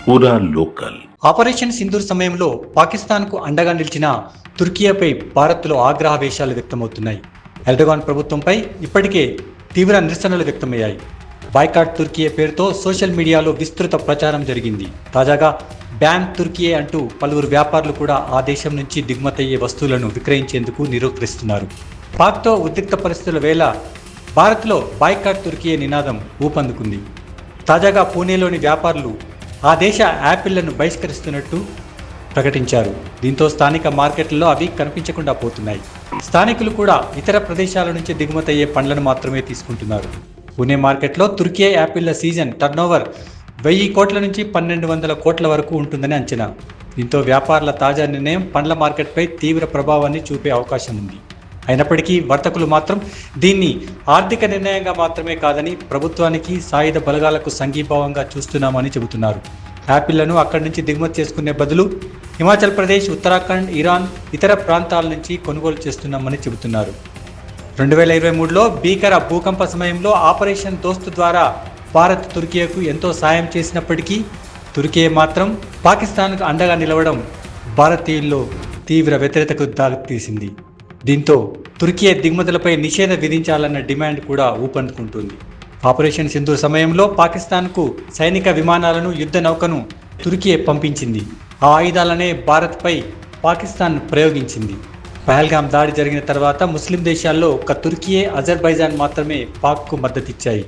పూరా local. Operation Sindoor సమయంలో పాకిస్తాన్కు అండగా నిలిచిన తుర్కియాపై భారత్లో ఆగ్రహావేశాలు వ్యక్తమవుతున్నాయి. ఎర్డోగాన్ ప్రభుత్వంపై ఇప్పటికే తీవ్ర నిరసనలు వ్యక్తమయ్యాయి. బాయ్కాట్ తుర్కియే పేరుతో సోషల్ మీడియాలో విస్తృత ప్రచారం జరిగింది. తాజాగా బ్యాన్ తుర్కియే అంటూ పలువురు వ్యాపారులు కూడా ఆ దేశం నుంచి దిగుమతయ్యే వస్తువులను విక్రయించేందుకు నిరాకరిస్తున్నారు. పాక్తో ఉద్రిక్త పరిస్థితుల వేళ భారత్లో బాయ్కాట్ తుర్కియే నినాదం ఊపందుకుంది. తాజాగా పూణేలోని వ్యాపారులు ఆ దేశ యాపిళ్లను బహిష్కరిస్తున్నట్టు ప్రకటించారు. దీంతో స్థానిక మార్కెట్లలో అవి కనిపించకుండా పోతున్నాయి. స్థానికులు కూడా ఇతర ప్రదేశాల నుంచి దిగుమతయ్యే పండ్లను మాత్రమే తీసుకుంటున్నారు. పూణే మార్కెట్లో తుర్కియే యాపిళ్ల సీజన్ టర్నోవర్ 1000 కోట్ల నుంచి 1200 కోట్ల వరకు ఉంటుందని అంచనా. దీంతో వ్యాపారుల తాజా నిర్ణయం పండ్ల మార్కెట్పై తీవ్ర ప్రభావాన్ని చూపే అవకాశం ఉంది. అయినప్పటికీ వర్తకులు మాత్రం దీన్ని ఆర్థిక నిర్ణయంగా మాత్రమే కాదని ప్రభుత్వానికి సాయుధ బలగాలకు సంఘీభావంగా చూస్తున్నామని చెబుతున్నారు. యాపిళ్లను అక్కడి నుంచి దిగుమతి చేసుకునే బదులు హిమాచల్ ప్రదేశ్, ఉత్తరాఖండ్, ఇరాన్ ఇతర ప్రాంతాల నుంచి కొనుగోలు చేస్తున్నామని చెబుతున్నారు. 2023లో భీకర భూకంప సమయంలో ఆపరేషన్ దోస్త్ ద్వారా భారత్ తుర్కియాకు ఎంతో సాయం చేసినప్పటికీ తుర్కియా మాత్రం పాకిస్తాన్కు అండగా నిలవడం భారతీయుల్లో తీవ్ర వ్యతిరేకతకు దారితీసింది. దీంతో తుర్కియా దిగుమతులపై నిషేధం విధించాలన్న డిమాండ్ కూడా ఊపందుకుంటుంది. ఆపరేషన్ సింధూర్ సమయంలో పాకిస్తాన్కు సైనిక విమానాలను, యుద్ధ నౌకను తుర్కియా పంపించింది. ఆ ఆయుధాలనే భారత్పై పాకిస్తాన్ ప్రయోగించింది. పహల్గామ్ దాడి జరిగిన తర్వాత ముస్లిం దేశాల్లో ఒక్క తుర్కియే, అజర్బైజాన్ మాత్రమే పాక్కు మద్దతిచ్చాయి.